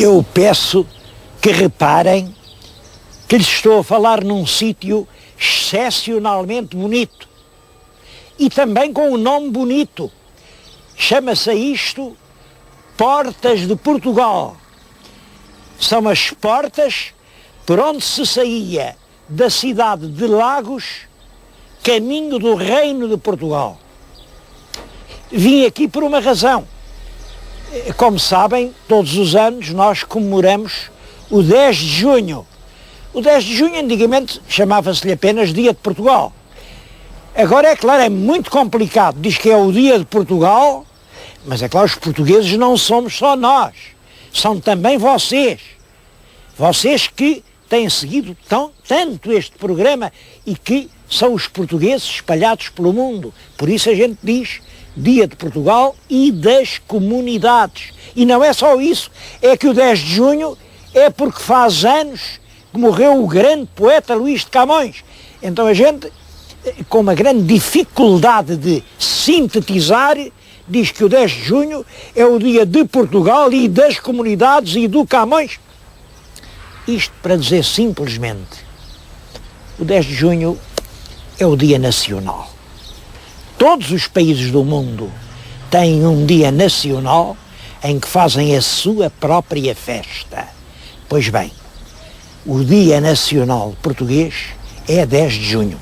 Eu peço que reparem que lhes estou a falar num sítio excepcionalmente bonito e também com um nome bonito. Chama-se isto Portas de Portugal. São as portas por onde se saía da cidade de Lagos, caminho do Reino de Portugal. Vim aqui por uma razão. Como sabem, todos os anos nós comemoramos o 10 de junho. O 10 de junho antigamente chamava-se-lhe apenas Dia de Portugal. Agora, é claro, é muito complicado. Diz que é o Dia de Portugal, mas é claro, os portugueses não somos só nós. São também vocês. Vocês que têm seguido tanto este programa e que são os portugueses espalhados pelo mundo. Por isso a gente diz Dia de Portugal e das comunidades. E não é só isso, é que o 10 de junho é porque faz anos que morreu o grande poeta Luís de Camões. Então a gente, com uma grande dificuldade de sintetizar, diz que o 10 de junho é o dia de Portugal e das comunidades e do Camões. Isto para dizer simplesmente, o 10 de junho é o dia nacional. Todos os países do mundo têm um dia nacional em que fazem a sua própria festa. Pois bem, o Dia Nacional Português é 10 de junho.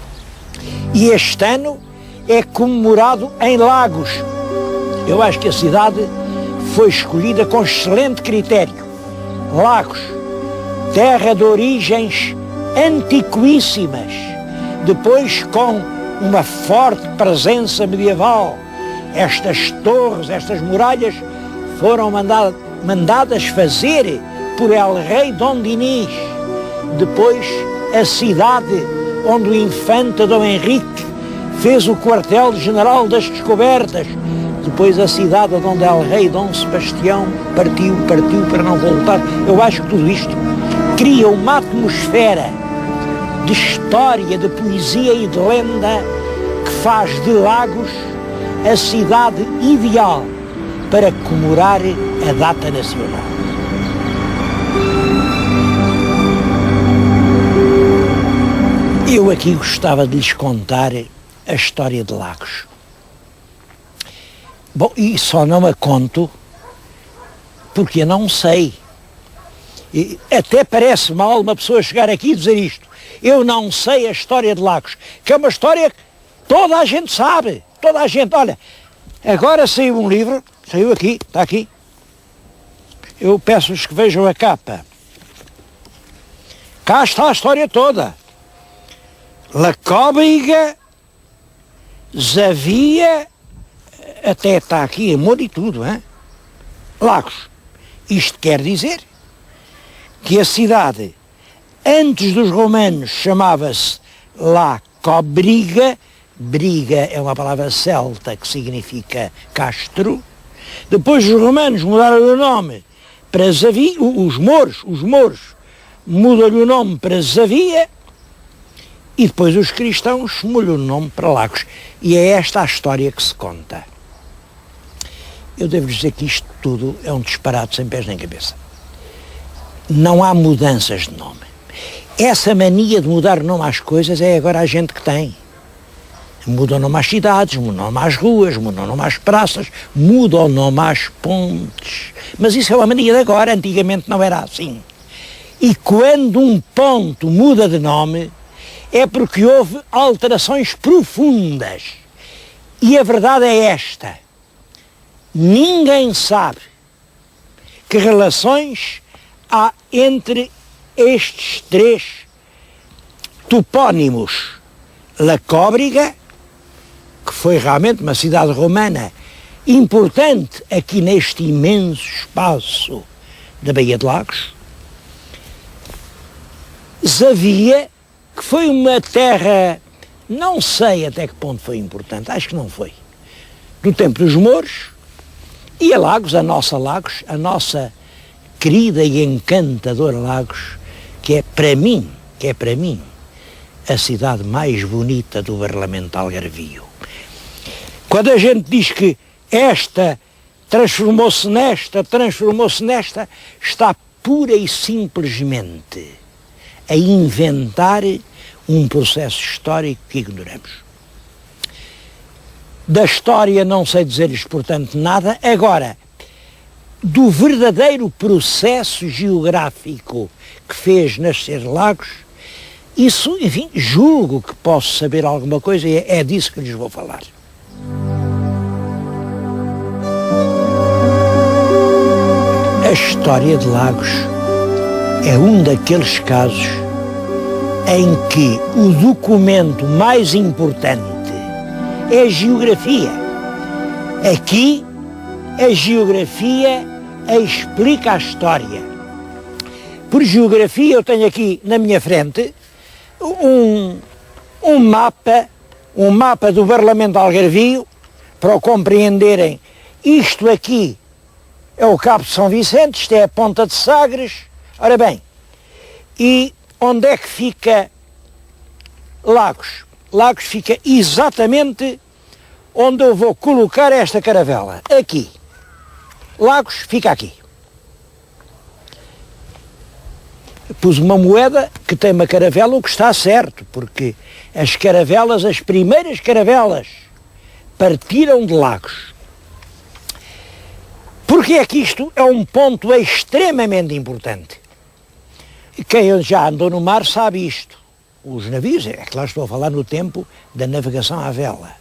E este ano é comemorado em Lagos. Eu acho que a cidade foi escolhida com excelente critério. Lagos, terra de origens antiquíssimas, depois com uma forte presença medieval. Estas torres, estas muralhas foram mandadas fazer por El Rei Dom Dinis. Depois a cidade onde o infante Dom Henrique fez o quartel-general das descobertas. Depois a cidade onde El Rei Dom Sebastião partiu para não voltar. Eu acho que tudo isto cria uma atmosfera de história, de poesia e de lenda que faz de Lagos a cidade ideal para comemorar a data nacional. Eu aqui gostava de lhes contar a história de Lagos. Bom, e só não a conto porque eu não sei. E até parece mal uma pessoa chegar aqui e dizer isto. Eu não sei a história de Lagos, que é uma história que toda a gente sabe. Toda a gente, olha, agora saiu um livro, saiu aqui, está aqui. Eu peço-vos que vejam a capa. Cá está a história toda. La Cóbrega, Zavia, até está aqui amor e tudo, hein? Lagos. Isto quer dizer que a cidade, antes dos romanos, chamava-se La Cóbrega. Briga é uma palavra celta que significa castro. Depois os romanos mudaram o nome para Zavia, os mouros mudam-lhe o nome para Zavia, e depois os cristãos mudam o nome para Lagos. E é esta a história que se conta. Eu devo dizer que isto tudo é um disparate sem pés nem cabeça. Não há mudanças de nome. Essa mania de mudar o nome às coisas é agora a gente que tem. Muda o nome às cidades, muda o nome às ruas, muda o nome às praças, muda o nome às pontes. Mas isso é uma mania de agora, antigamente não era assim. E quando um ponto muda de nome, é porque houve alterações profundas. E a verdade é esta. Ninguém sabe que relações há entre estes três topónimos. La Cóbrega, que foi realmente uma cidade romana importante aqui neste imenso espaço da Baía de Lagos. Zavia, que foi uma terra, não sei até que ponto foi importante, acho que não foi, do tempo dos mouros. E a Lagos, a nossa querida e encantadora Lagos, que é para mim, a cidade mais bonita do Barlamento Algarvio. Quando a gente diz que esta transformou-se nesta, está pura e simplesmente a inventar um processo histórico que ignoramos. Da história não sei dizer-lhes, portanto, nada. Agora, do verdadeiro processo geográfico que fez nascer Lagos, isso, enfim, julgo que posso saber alguma coisa e é disso que lhes vou falar. A história de Lagos é um daqueles casos em que o documento mais importante é a geografia. Aqui, a geografia explica a história. Por geografia, eu tenho aqui na minha frente um mapa do Parlamento de Algarvio, para o compreenderem. Isto aqui é o Cabo de São Vicente, isto é a Ponta de Sagres. Ora bem, e onde é que fica Lagos? Lagos fica exatamente onde eu vou colocar esta caravela. Aqui. Lagos fica aqui. Pus uma moeda que tem uma caravela, o que está certo, porque as caravelas, as primeiras caravelas, partiram de Lagos. Porque é que isto é um ponto extremamente importante. Quem já andou no mar sabe isto. Os navios, é claro, estou a falar no tempo da navegação à vela,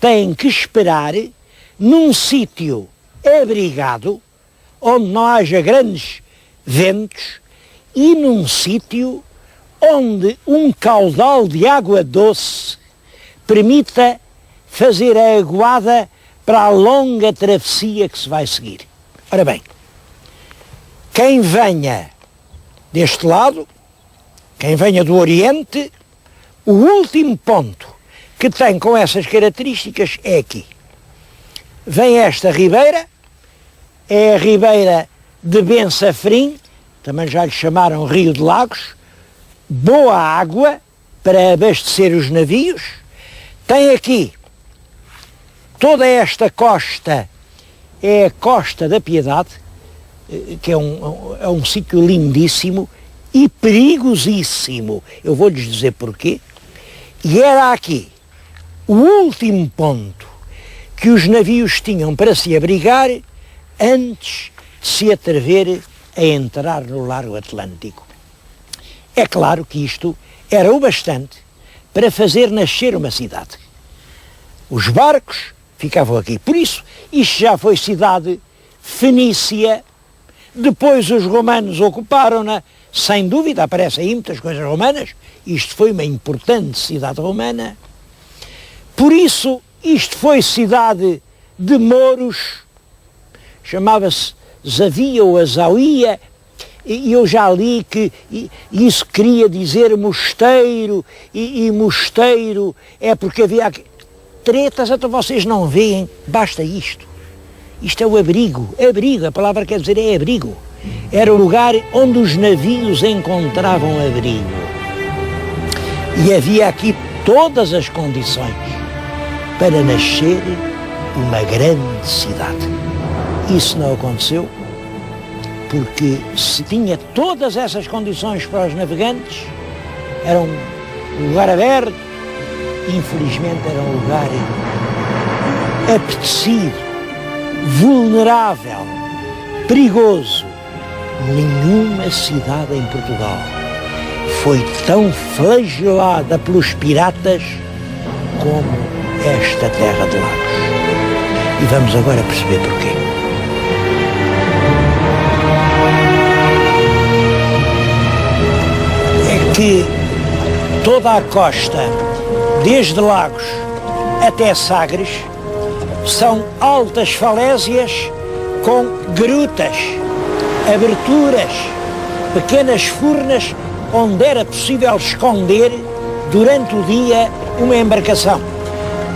têm que esperar num sítio abrigado, onde não haja grandes ventos, e num sítio onde um caudal de água doce permita fazer a aguada para a longa travessia que se vai seguir. Ora bem, quem venha deste lado, quem venha do Oriente, o último ponto que tem com essas características é aqui. Vem esta ribeira, é a ribeira de Bensafrim, também já lhe chamaram Rio de Lagos, boa água para abastecer os navios. Tem aqui toda esta costa, é a Costa da Piedade, que é um sítio lindíssimo e perigosíssimo. Eu vou-lhes dizer porquê. E era aqui o último ponto que os navios tinham para se abrigar antes de se atrever a entrar no largo Atlântico. É claro que isto era o bastante para fazer nascer uma cidade. Os barcos ficavam aqui. Por isso, isto já foi cidade fenícia. Depois os romanos ocuparam-na, sem dúvida, aparecem aí muitas coisas romanas. Isto foi uma importante cidade romana. Por isso, isto foi cidade de mouros, chamava-se Zavia ou Azauia, e eu já li que isso queria dizer mosteiro, e mosteiro é porque havia aqui tretas, então vocês não veem, basta isto. Isto é o abrigo, a palavra quer dizer é abrigo. Era o lugar onde os navios encontravam abrigo. E havia aqui todas as condições para nascer uma grande cidade. Isso não aconteceu porque se tinha todas essas condições para os navegantes, era um lugar aberto, infelizmente era um lugar apetecido, vulnerável, perigoso. Nenhuma cidade em Portugal foi tão flagelada pelos piratas como esta terra de Lagos. E vamos agora perceber porquê. É que toda a costa, desde Lagos até Sagres, são altas falésias com grutas, aberturas, pequenas furnas onde era possível esconder durante o dia uma embarcação.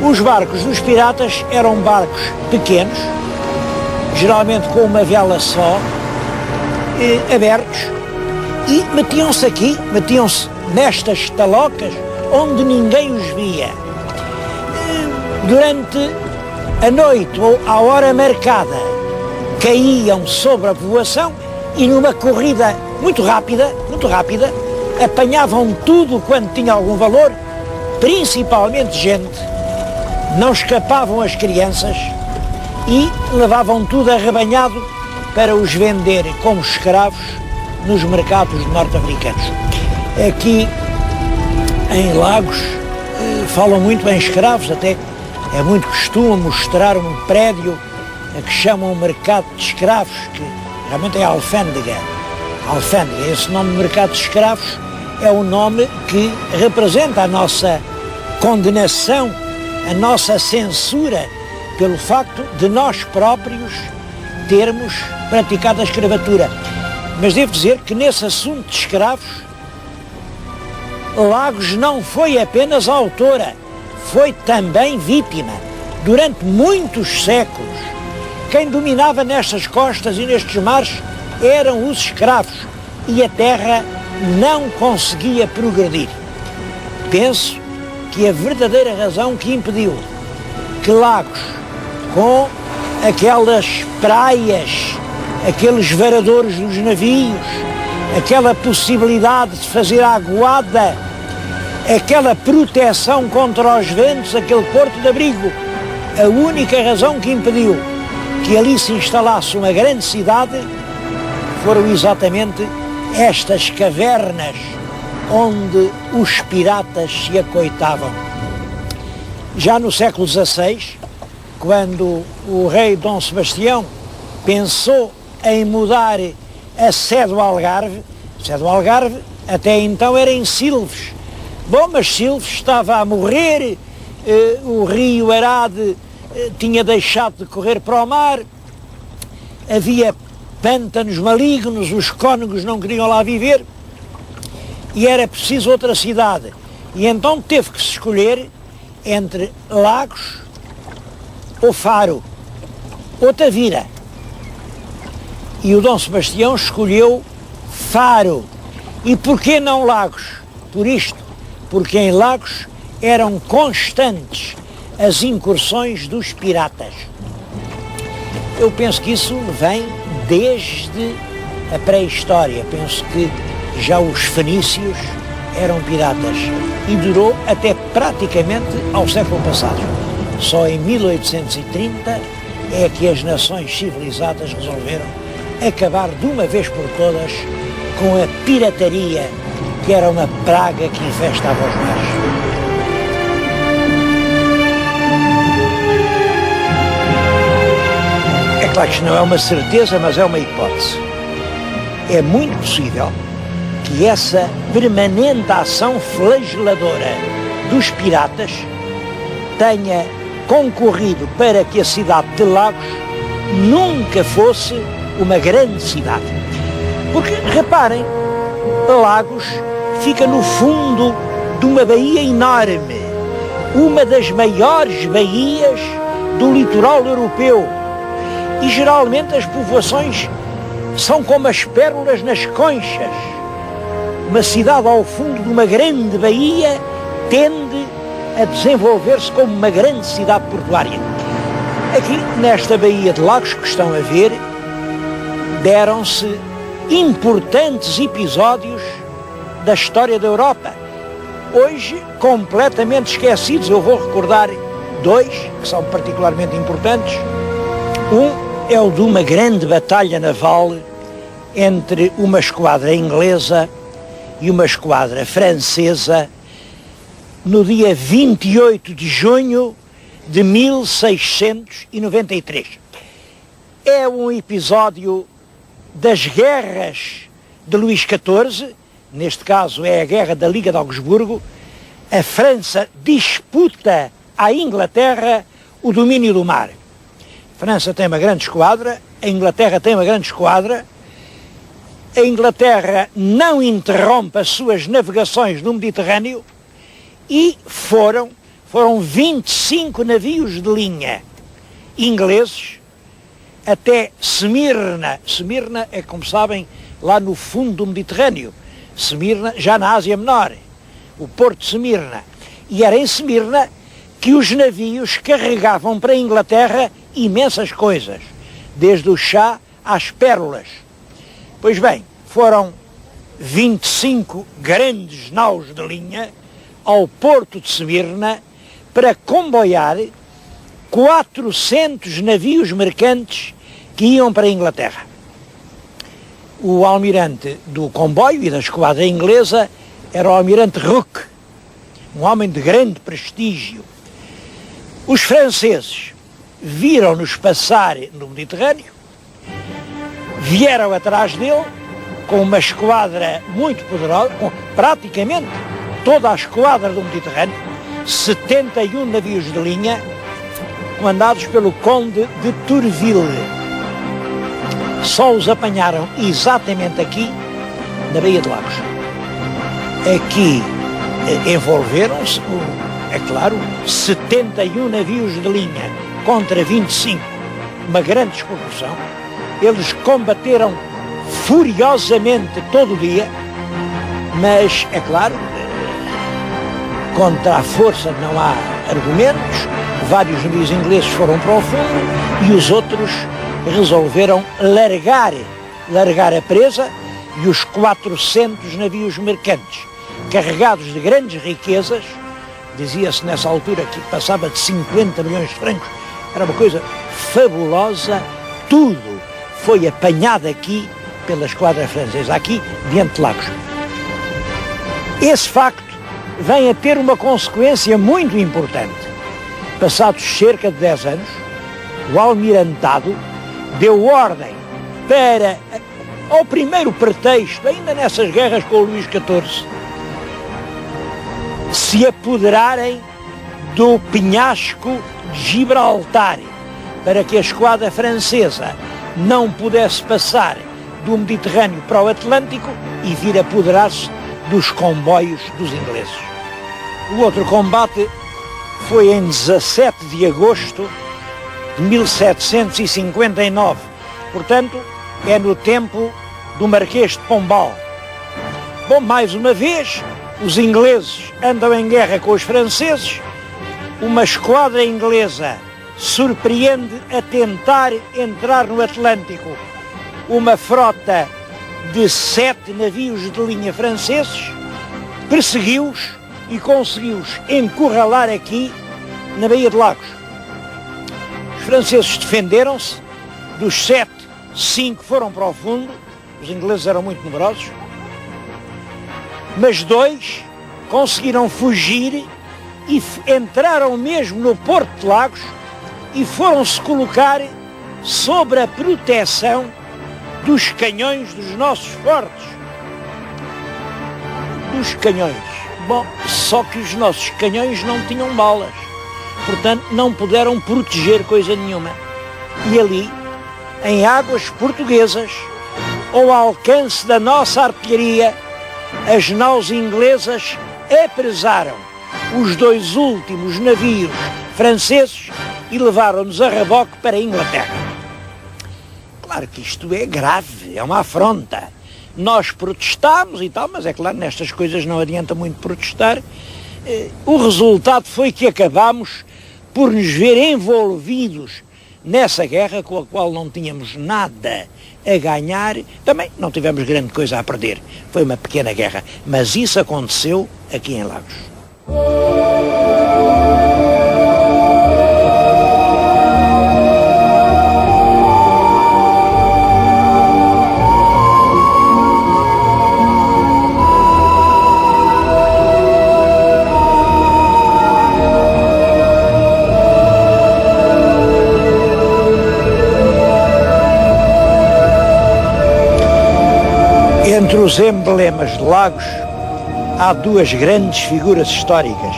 Os barcos dos piratas eram barcos pequenos, geralmente com uma vela só, abertos, e metiam-se aqui, metiam-se nestas talocas onde ninguém os via. Durante a noite ou à hora marcada, caíam sobre a povoação e numa corrida muito rápida, apanhavam tudo quanto tinha algum valor, principalmente gente, não escapavam as crianças e levavam tudo arrebanhado para os vender como escravos nos mercados norte-americanos. Aqui em Lagos falam muito em escravos, até é muito costume mostrar um prédio que chamam o mercado de escravos, que realmente é alfândega. Esse nome de mercado de escravos é o nome que representa a nossa condenação, a nossa censura pelo facto de nós próprios termos praticado a escravatura. Mas devo dizer que nesse assunto de escravos, Lagos não foi apenas a autora, foi também vítima. Durante muitos séculos, quem dominava nestas costas e nestes mares eram os escravos e a terra não conseguia progredir. Penso que a verdadeira razão que impediu que Lagos, com aquelas praias, aqueles varadores dos navios, aquela possibilidade de fazer aguada, aquela proteção contra os ventos, aquele porto de abrigo, a única razão que impediu que ali se instalasse uma grande cidade foram exatamente estas cavernas onde os piratas se acoitavam. Já no século XVI, quando o rei Dom Sebastião pensou em mudar a sede do Algarve, até então era em Silves. Bom, mas Silves estava a morrer, o rio Arade tinha deixado de correr para o mar, havia pântanos malignos, os cônegos não queriam lá viver e era preciso outra cidade. E então teve que se escolher entre Lagos ou Faro, ou Tavira. E o Dom Sebastião escolheu Faro. E porquê não Lagos? Por isto, porque em Lagos eram constantes as incursões dos piratas. Eu penso que isso vem desde a pré-história. Penso que já os fenícios eram piratas e durou até praticamente ao século passado. Só em 1830 é que as nações civilizadas resolveram acabar de uma vez por todas com a pirataria, que era uma praga que infestava os mares. É claro que isto não é uma certeza, mas é uma hipótese. É muito possível que essa permanente ação flageladora dos piratas tenha concorrido para que a cidade de Lagos nunca fosse uma grande cidade. Porque, reparem, Lagos fica no fundo de uma baía enorme, uma das maiores baías do litoral europeu. E geralmente as povoações são como as pérolas nas conchas. Uma cidade ao fundo de uma grande baía tende a desenvolver-se como uma grande cidade portuária. Aqui, nesta baía de Lagos que estão a ver, deram-se importantes episódios da história da Europa. Hoje, completamente esquecidos, eu vou recordar dois que são particularmente importantes. Um é o de uma grande batalha naval entre uma esquadra inglesa e uma esquadra francesa no dia 28 de junho de 1693. É um episódio das guerras de Luís XIV, neste caso é a guerra da Liga de Augsburgo. A França disputa à Inglaterra o domínio do mar. A França tem uma grande esquadra, a Inglaterra tem uma grande esquadra. A Inglaterra não interrompe as suas navegações no Mediterrâneo e foram 25 navios de linha ingleses até Semirna. Semirna é, como sabem, lá no fundo do Mediterrâneo. Semirna, já na Ásia Menor, o porto de Semirna. E era em Semirna que os navios carregavam para a Inglaterra imensas coisas, desde o chá às pérolas. Pois bem, foram 25 grandes naus de linha ao porto de Semirna para comboiar 400 navios mercantes que iam para a Inglaterra. O almirante do comboio e da esquadra inglesa era o almirante Rooke, um homem de grande prestígio. Os franceses viram-nos passar no Mediterrâneo, vieram atrás dele com uma esquadra muito poderosa, com praticamente toda a esquadra do Mediterrâneo, 71 navios de linha, comandados pelo conde de Tourville. Só os apanharam exatamente aqui, na Baía de Lagos. Aqui envolveram-se, é claro, 71 navios de linha contra 25, uma grande desproporção. Eles combateram furiosamente todo o dia, mas, é claro, contra a força não há argumentos. Vários navios ingleses foram para o fundo e os outros resolveram largar a presa, e os 400 navios mercantes carregados de grandes riquezas, dizia-se nessa altura que passava de 50 milhões de francos, era uma coisa fabulosa, tudo foi apanhado aqui pela esquadra francesa, aqui diante de Lagos. Esse facto vem a ter uma consequência muito importante. Passados cerca de 10 anos, o almirantado deu ordem para, ao primeiro pretexto, ainda nessas guerras com o Luís XIV, se apoderarem do penhasco de Gibraltar, para que a esquadra francesa não pudesse passar do Mediterrâneo para o Atlântico e vir apoderar-se dos comboios dos ingleses. O outro combate foi em 17 de agosto de 1759, portanto, é no tempo do Marquês de Pombal. Bom, mais uma vez, os ingleses andam em guerra com os franceses, uma esquadra inglesa surpreende a tentar entrar no Atlântico uma frota de 7 navios de linha franceses, perseguiu-os e conseguiu-os encurralar aqui na Baía de Lagos. Os franceses defenderam-se, dos 7, 5 foram para o fundo, os ingleses eram muito numerosos, mas 2 conseguiram fugir e entraram mesmo no Porto de Lagos e foram-se colocar sobre a proteção dos canhões dos nossos fortes. Dos canhões. Bom, só que os nossos canhões não tinham balas, portanto não puderam proteger coisa nenhuma. E ali, em águas portuguesas, ao alcance da nossa artilharia, as naus inglesas apresaram os 2 últimos navios franceses e levaram-nos a reboque para a Inglaterra. Claro que isto é grave, é uma afronta. Nós protestámos e tal, mas é claro, nestas coisas não adianta muito protestar. O resultado foi que acabámos por nos ver envolvidos nessa guerra com a qual não tínhamos nada a ganhar. Também não tivemos grande coisa a perder. Foi uma pequena guerra, mas isso aconteceu aqui em Lagos. Entre os emblemas de Lagos há 2 grandes figuras históricas,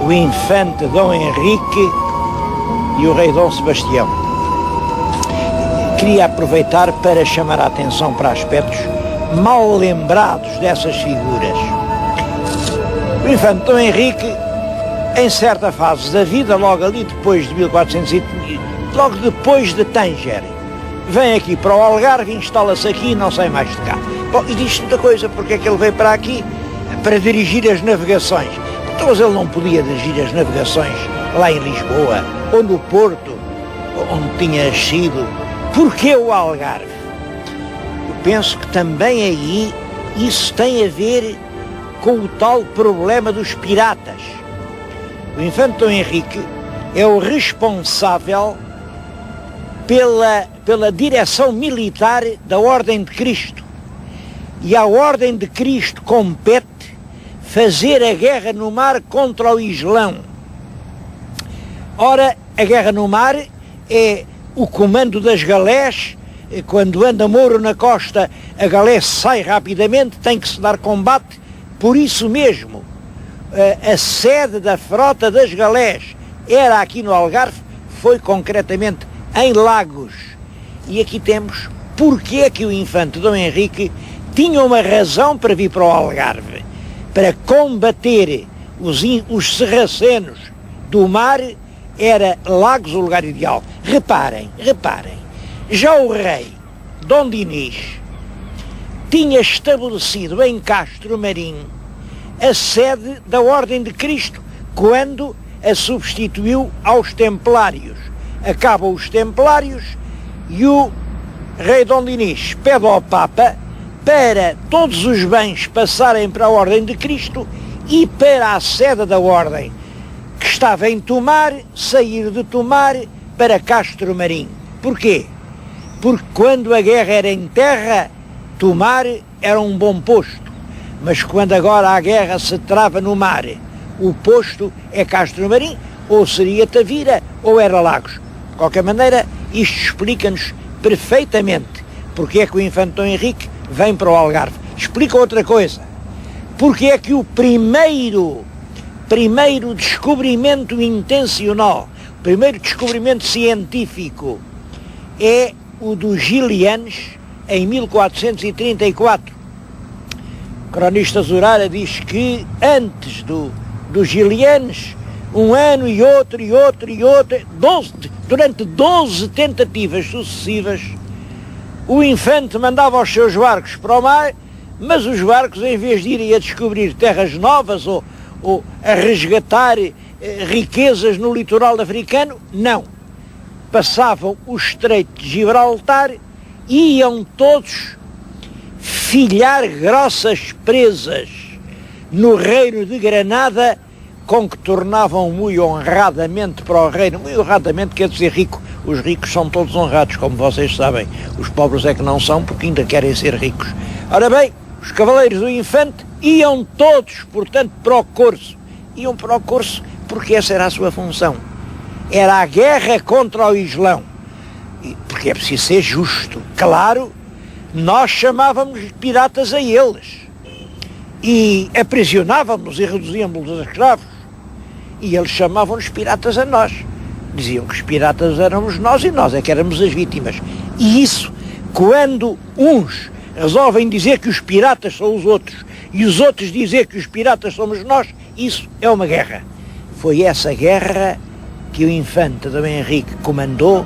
o infante Dom Henrique e o rei Dom Sebastião. Queria aproveitar para chamar a atenção para aspectos mal lembrados dessas figuras. O infante Dom Henrique, em certa fase da vida, logo ali depois de 1400, logo depois de Tanger, vem aqui para o Algarve, instala-se aqui e não sai mais de cá. Bom, e diz muita coisa, porque é que ele veio para aqui? Para dirigir as navegações. Então, mas ele não podia dirigir as navegações lá em Lisboa, ou no Porto, onde tinha nascido. Porquê o Algarve? penso que também aí isso tem a ver com o tal problema dos piratas. O infante Dom Henrique é o responsável pela direção militar da Ordem de Cristo. E a Ordem de Cristo compete fazer a guerra no mar contra o Islão. Ora, a guerra no mar é o comando das galés. Quando anda Mouro na costa, a galé sai rapidamente, tem que se dar combate. Por isso mesmo, a sede da frota das galés era aqui no Algarve, foi concretamente em Lagos. E aqui temos porque é que o infante Dom Henrique tinha uma razão para vir para o Algarve, para combater os sarracenos do mar. Era Lagos o lugar ideal. Reparem, já o rei Dom Dinis tinha estabelecido em Castro Marim a sede da Ordem de Cristo, quando a substituiu aos Templários. Acabam os Templários e o rei Dom Dinis pede ao Papa para todos os bens passarem para a Ordem de Cristo e para a sede da Ordem, que estava em Tomar, sair de Tomar para Castro Marim. Porquê? Porque quando a guerra era em terra, Tomar era um bom posto, mas quando agora a guerra se trava no mar, o posto é Castro Marim, ou seria Tavira, ou era Lagos. De qualquer maneira, isto explica-nos perfeitamente porque é que o infante Dom Henrique vem para o Algarve. Explica outra coisa, porque é que o primeiro descobrimento intencional, o primeiro descobrimento científico é o dos Gilianos em 1434. O cronista Zurara diz que antes dos Gilianos, um ano e outro, durante 12 tentativas sucessivas, o infante mandava os seus barcos para o mar, mas os barcos, em vez de irem a descobrir terras novas ou a resgatar riquezas no litoral africano, não. Passavam o Estreito de Gibraltar e iam todos filhar grossas presas no reino de Granada, com que tornavam muito honradamente para o reino. Muito honradamente quer dizer rico. Os ricos são todos honrados, como vocês sabem. Os pobres é que não são, porque ainda querem ser ricos. Ora bem, os cavaleiros do infante iam todos, portanto, para o Corso. Iam para o Corso porque essa era a sua função. Era a guerra contra o Islão. Porque é preciso ser justo. Claro, nós chamávamos piratas a eles. E aprisionávamos e reduzíamos-los a escravos. E eles chamavam-nos piratas a nós. Diziam que os piratas éramos nós e nós é que éramos as vítimas. E isso, quando uns resolvem dizer que os piratas são os outros e os outros dizer que os piratas somos nós, isso é uma guerra. Foi essa guerra que o infante Dom Henrique comandou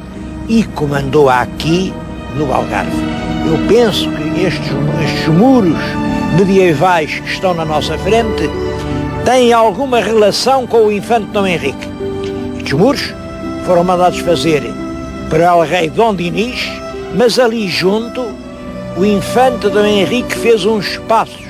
e comandou aqui no Algarve. Eu penso que estes muros medievais que estão na nossa frente têm alguma relação com o infante Dom Henrique. Estes muros foram mandados fazer para o rei Dom Dinis, mas ali junto o infante Dom Henrique fez uns espaços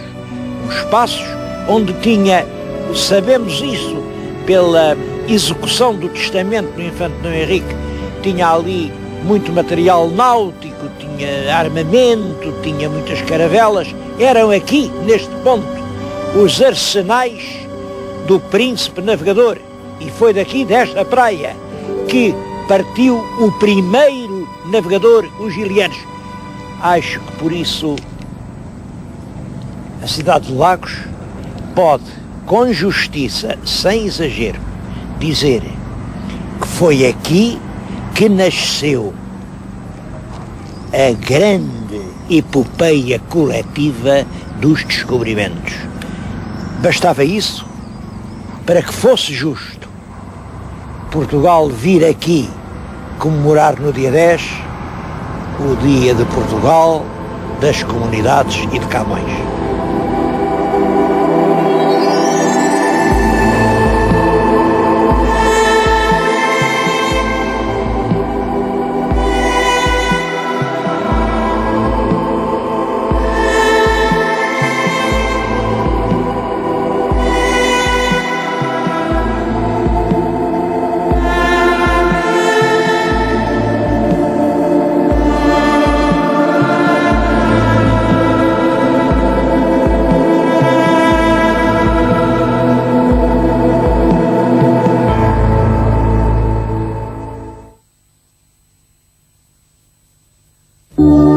onde tinha, sabemos isso pela execução do testamento do infante Dom Henrique, tinha ali muito material náutico, tinha armamento, tinha muitas caravelas. Eram aqui, neste ponto, os arsenais do príncipe navegador, e foi daqui, desta praia, que partiu o primeiro navegador, os Gilianos. Acho que por isso a cidade de Lagos pode, com justiça, sem exagero, dizer que foi aqui que nasceu a grande epopeia coletiva dos descobrimentos. Bastava isso para que fosse justo Portugal vir aqui comemorar no dia 10 o Dia de Portugal, das Comunidades e de Camões. Música